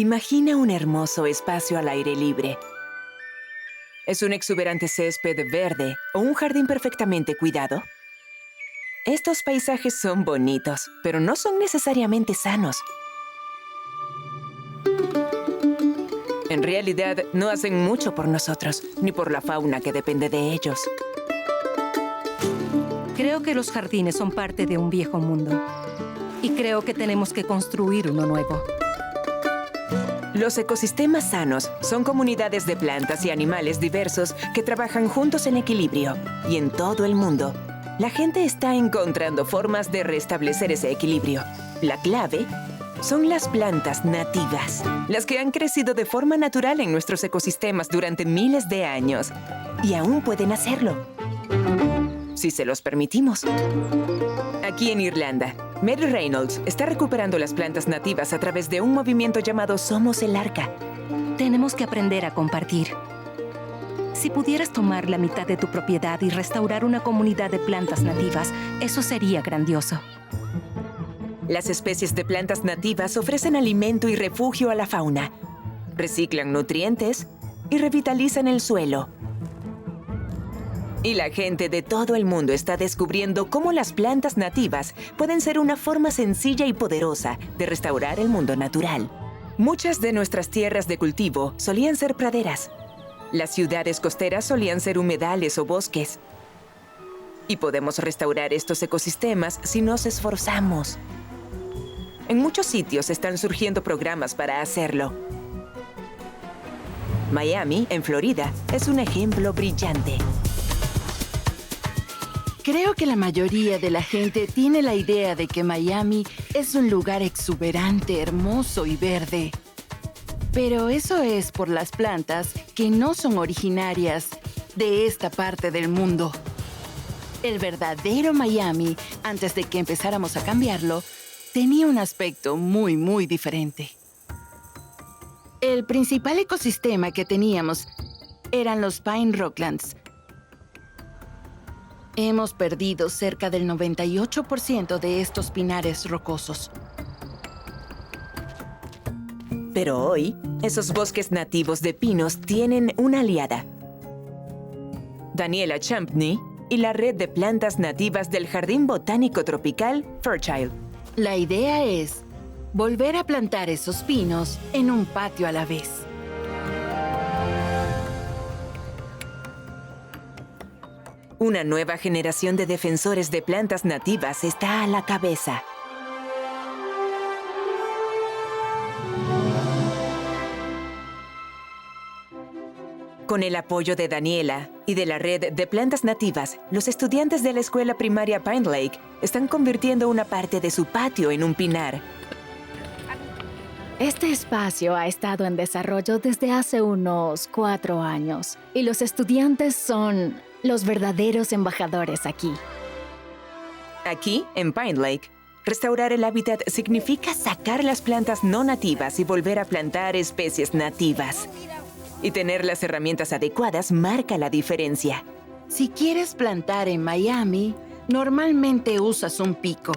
Imagina un hermoso espacio al aire libre. ¿Es un exuberante césped verde o un jardín perfectamente cuidado? Estos paisajes son bonitos, pero no son necesariamente sanos. En realidad, no hacen mucho por nosotros, ni por la fauna que depende de ellos. Creo que los jardines son parte de un viejo mundo. Y creo que tenemos que construir uno nuevo. Los ecosistemas sanos son comunidades de plantas y animales diversos que trabajan juntos en equilibrio. Y en todo el mundo, la gente está encontrando formas de restablecer ese equilibrio. La clave son las plantas nativas, las que han crecido de forma natural en nuestros ecosistemas durante miles de años. Y aún pueden hacerlo, si se los permitimos. Aquí en Irlanda, Mary Reynolds está recuperando las plantas nativas a través de un movimiento llamado Somos el Arca. Tenemos que aprender a compartir. Si pudieras tomar la mitad de tu propiedad y restaurar una comunidad de plantas nativas, eso sería grandioso. Las especies de plantas nativas ofrecen alimento y refugio a la fauna, reciclan nutrientes y revitalizan el suelo. Y la gente de todo el mundo está descubriendo cómo las plantas nativas pueden ser una forma sencilla y poderosa de restaurar el mundo natural. Muchas de nuestras tierras de cultivo solían ser praderas. Las ciudades costeras solían ser humedales o bosques. Y podemos restaurar estos ecosistemas si nos esforzamos. En muchos sitios están surgiendo programas para hacerlo. Miami, en Florida, es un ejemplo brillante. Creo que la mayoría de la gente tiene la idea de que Miami es un lugar exuberante, hermoso y verde. Pero eso es por las plantas que no son originarias de esta parte del mundo. El verdadero Miami, antes de que empezáramos a cambiarlo, tenía un aspecto muy diferente. El principal ecosistema que teníamos eran los Pine Rocklands. Hemos perdido cerca del 98% de estos pinares rocosos. Pero hoy, esos bosques nativos de pinos tienen una aliada. Daniela Champney y la red de plantas nativas del Jardín Botánico Tropical Fairchild. La idea es volver a plantar esos pinos en un patio a la vez. Una nueva generación de defensores de plantas nativas está a la cabeza. Con el apoyo de Daniela y de la red de plantas nativas, los estudiantes de la escuela primaria Pine Lake están convirtiendo una parte de su patio en un pinar. Este espacio ha estado en desarrollo desde hace unos 4 años y los estudiantes son los verdaderos embajadores aquí. Aquí, en Pine Lake, restaurar el hábitat significa sacar las plantas no nativas y volver a plantar especies nativas. Y tener las herramientas adecuadas marca la diferencia. Si quieres plantar en Miami, normalmente usas un pico.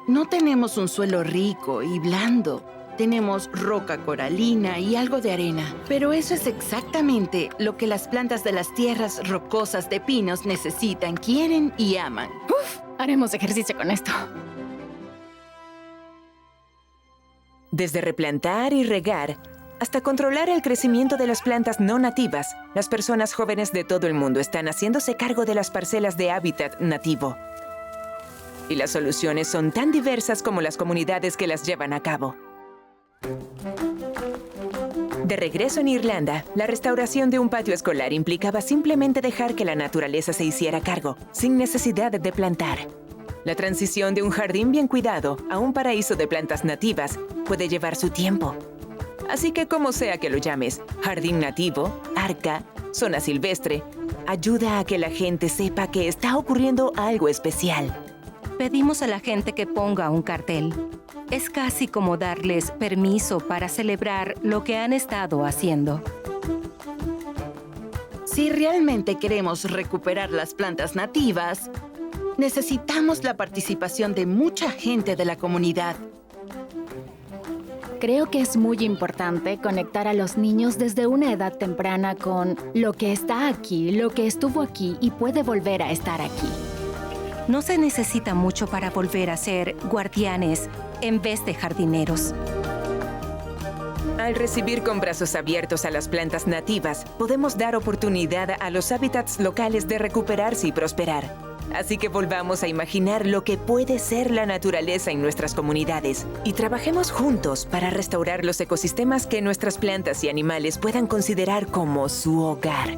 No tenemos un suelo rico y blando. Tenemos roca coralina y algo de arena. Pero eso es exactamente lo que las plantas de las tierras rocosas de pinos necesitan, quieren y aman. Haremos ejercicio con esto. Desde replantar y regar hasta controlar el crecimiento de las plantas no nativas, las personas jóvenes de todo el mundo están haciéndose cargo de las parcelas de hábitat nativo. Y las soluciones son tan diversas como las comunidades que las llevan a cabo. De regreso en Irlanda, la restauración de un patio escolar implicaba simplemente dejar que la naturaleza se hiciera cargo, sin necesidad de plantar. La transición de un jardín bien cuidado a un paraíso de plantas nativas puede llevar su tiempo. Así que como sea que lo llames, jardín nativo, arca, zona silvestre, ayuda a que la gente sepa que está ocurriendo algo especial. Pedimos a la gente que ponga un cartel. Es casi como darles permiso para celebrar lo que han estado haciendo. Si realmente queremos recuperar las plantas nativas, necesitamos la participación de mucha gente de la comunidad. Creo que es muy importante conectar a los niños desde una edad temprana con lo que está aquí, lo que estuvo aquí y puede volver a estar aquí. No se necesita mucho para volver a ser guardianes en vez de jardineros. Al recibir con brazos abiertos a las plantas nativas, podemos dar oportunidad a los hábitats locales de recuperarse y prosperar. Así que volvamos a imaginar lo que puede ser la naturaleza en nuestras comunidades y trabajemos juntos para restaurar los ecosistemas que nuestras plantas y animales puedan considerar como su hogar.